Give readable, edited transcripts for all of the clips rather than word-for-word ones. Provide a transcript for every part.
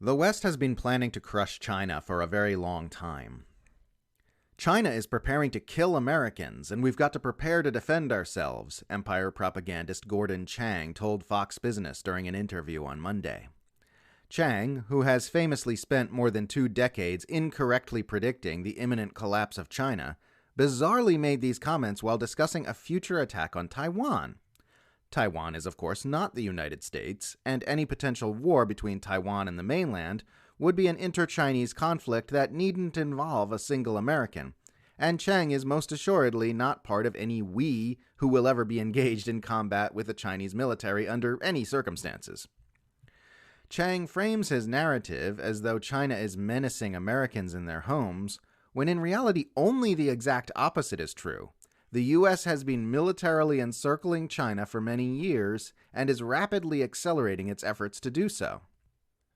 The West has been planning to crush China for a very long time. China is preparing to kill Americans, and we've got to prepare to defend ourselves, Empire propagandist Gordon Chang told Fox Business during an interview on Monday. Chang, who has famously spent more than 2 decades incorrectly predicting the imminent collapse of China, bizarrely made these comments while discussing a future attack on Taiwan. Taiwan is, of course, not the United States, and any potential war between Taiwan and the mainland would be an inter-Chinese conflict that needn't involve a single American, and Chang is most assuredly not part of any we who will ever be engaged in combat with the Chinese military under any circumstances. Chang frames his narrative as though China is menacing Americans in their homes, when in reality only the exact opposite is true. The U.S. has been militarily encircling China for many years and is rapidly accelerating its efforts to do so.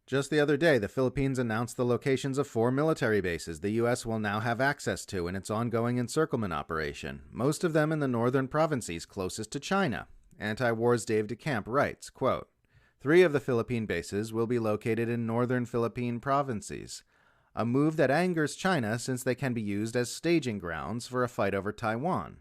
Just the other day, the Philippines announced the locations of 4 military bases the U.S. will now have access to in its ongoing encirclement operation, most of them in the northern provinces closest to China. Anti-War's Dave DeCamp writes, quote, 3 of the Philippine bases will be located in northern Philippine provinces, a move that angers China since they can be used as staging grounds for a fight over Taiwan.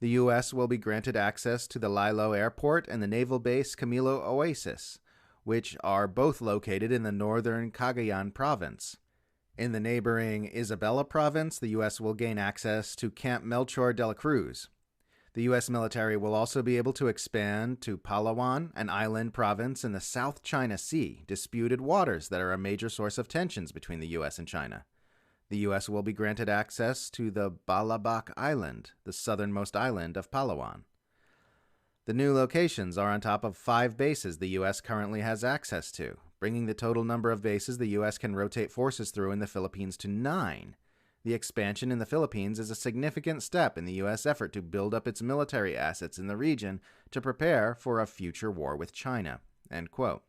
The U.S. will be granted access to the Lilo Airport and the naval base Camilo Oasis, which are both located in the northern Cagayan province. In the neighboring Isabela province, the U.S. will gain access to Camp Melchor de la Cruz. The U.S. military will also be able to expand to Palawan, an island province in the South China Sea, disputed waters that are a major source of tensions between the U.S. and China. The U.S. will be granted access to the Balabac Island, the southernmost island of Palawan. The new locations are on top of 5 bases the U.S. currently has access to, bringing the total number of bases the U.S. can rotate forces through in the Philippines to 9. The expansion in the Philippines is a significant step in the U.S. effort to build up its military assets in the region to prepare for a future war with China. End quote.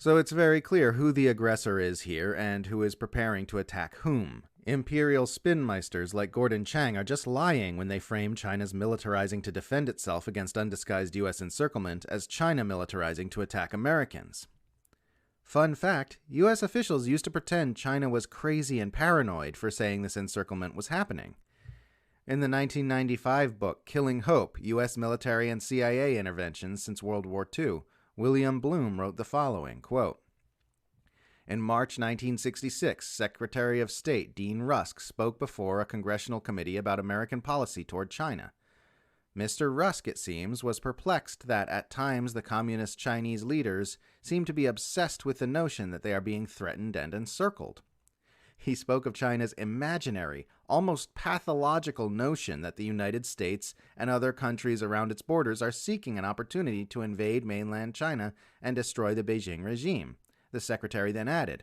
So it's very clear who the aggressor is here and who is preparing to attack whom. Imperial spinmeisters like Gordon Chang are just lying when they frame China's militarizing to defend itself against undisguised U.S. encirclement as China militarizing to attack Americans. Fun fact, U.S. officials used to pretend China was crazy and paranoid for saying this encirclement was happening. In the 1995 book Killing Hope, U.S. Military and CIA Interventions Since World War II, William Bloom wrote the following, quote, in March 1966, Secretary of State Dean Rusk spoke before a congressional committee about American policy toward China. Mr. Rusk, it seems, was perplexed that at times the communist Chinese leaders seem to be obsessed with the notion that they are being threatened and encircled. He spoke of China's imaginary, almost pathological notion that the United States and other countries around its borders are seeking an opportunity to invade mainland China and destroy the Beijing regime. The secretary then added,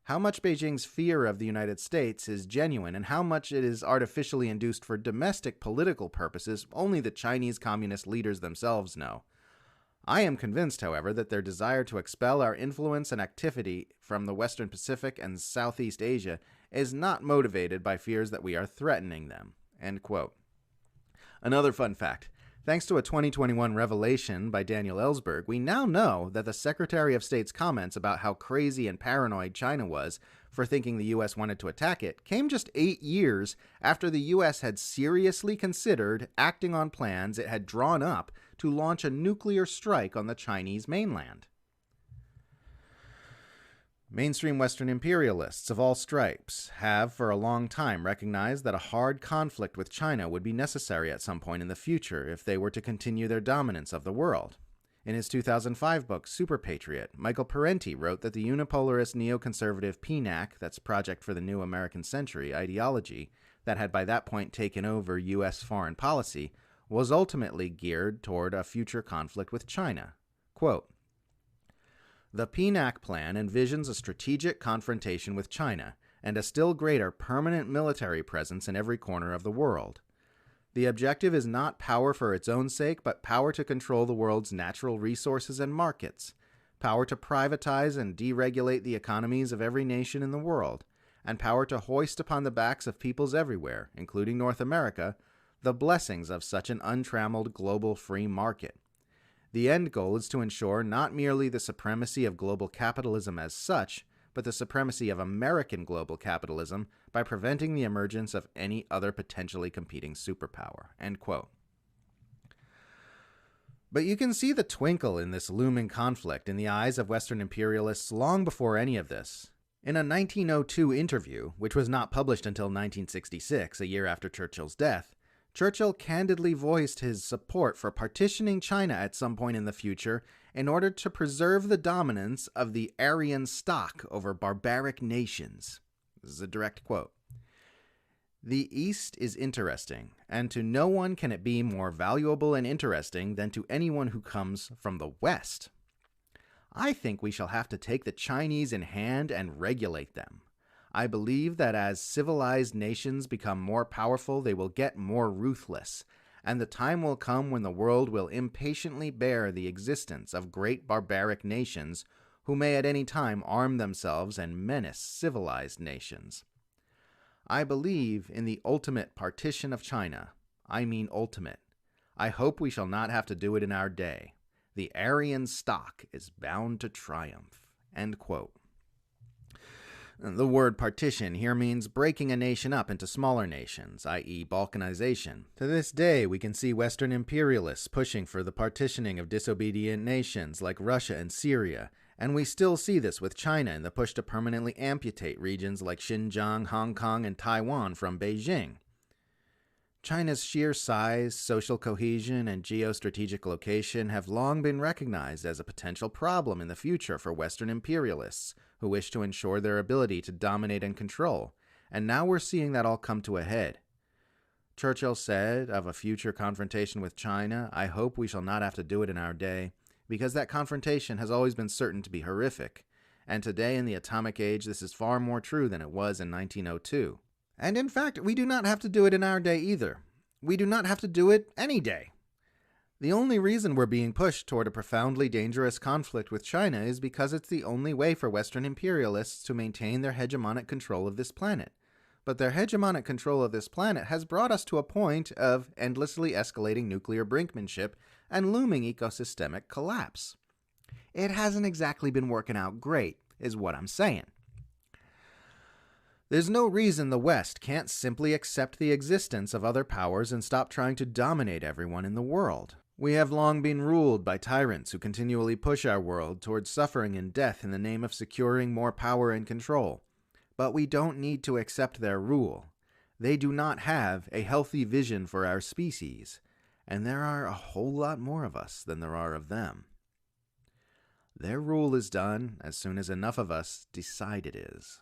how much Beijing's fear of the United States is genuine and how much it is artificially induced for domestic political purposes only the Chinese communist leaders themselves know. I am convinced, however, that their desire to expel our influence and activity from the Western Pacific and Southeast Asia is not motivated by fears that we are threatening them. End quote. Another fun fact. Thanks to a 2021 revelation by Daniel Ellsberg, we now know that the Secretary of State's comments about how crazy and paranoid China was for thinking the U.S. wanted to attack it came just 8 years after the U.S. had seriously considered acting on plans it had drawn up to launch a nuclear strike on the Chinese mainland. Mainstream Western imperialists of all stripes have for a long time recognized that a hard conflict with China would be necessary at some point in the future if they were to continue their dominance of the world. In his 2005 book, Super Patriot, Michael Parenti wrote that the unipolarist neoconservative PNAC, that's Project for the New American Century, ideology that had by that point taken over U.S. foreign policy was ultimately geared toward a future conflict with China. Quote, the PNAC plan envisions a strategic confrontation with China and a still greater permanent military presence in every corner of the world. The objective is not power for its own sake, but power to control the world's natural resources and markets, power to privatize and deregulate the economies of every nation in the world, and power to hoist upon the backs of peoples everywhere, including North America, the blessings of such an untrammeled global free market. The end goal is to ensure not merely the supremacy of global capitalism as such, but the supremacy of American global capitalism by preventing the emergence of any other potentially competing superpower." End quote. But you can see the twinkle in this looming conflict in the eyes of Western imperialists long before any of this. In a 1902 interview, which was not published until 1966, a year after Churchill's death, Churchill candidly voiced his support for partitioning China at some point in the future in order to preserve the dominance of the Aryan stock over barbaric nations. This is a direct quote. "The East is interesting, and to no one can it be more valuable and interesting than to anyone who comes from the West. I think we shall have to take the Chinese in hand and regulate them. I believe that as civilized nations become more powerful, they will get more ruthless, and the time will come when the world will impatiently bear the existence of great barbaric nations who may at any time arm themselves and menace civilized nations. I believe in the ultimate partition of China. I mean ultimate. I hope we shall not have to do it in our day. The Aryan stock is bound to triumph." End quote. The word partition here means breaking a nation up into smaller nations, i.e. balkanization. To this day, we can see Western imperialists pushing for the partitioning of disobedient nations like Russia and Syria, and we still see this with China in the push to permanently amputate regions like Xinjiang, Hong Kong, and Taiwan from Beijing. China's sheer size, social cohesion, and geostrategic location have long been recognized as a potential problem in the future for Western imperialists who wish to ensure their ability to dominate and control, and now we're seeing that all come to a head. Churchill said of a future confrontation with China, "I hope we shall not have to do it in our day, because that confrontation has always been certain to be horrific, and today in the atomic age this is far more true than it was in 1902. And in fact, we do not have to do it in our day either. We do not have to do it any day. The only reason we're being pushed toward a profoundly dangerous conflict with China is because it's the only way for Western imperialists to maintain their hegemonic control of this planet. But their hegemonic control of this planet has brought us to a point of endlessly escalating nuclear brinkmanship and looming ecosystemic collapse. It hasn't exactly been working out great, is what I'm saying. There's no reason the West can't simply accept the existence of other powers and stop trying to dominate everyone in the world. We have long been ruled by tyrants who continually push our world towards suffering and death in the name of securing more power and control. But we don't need to accept their rule. They do not have a healthy vision for our species, and there are a whole lot more of us than there are of them. Their rule is done as soon as enough of us decide it is.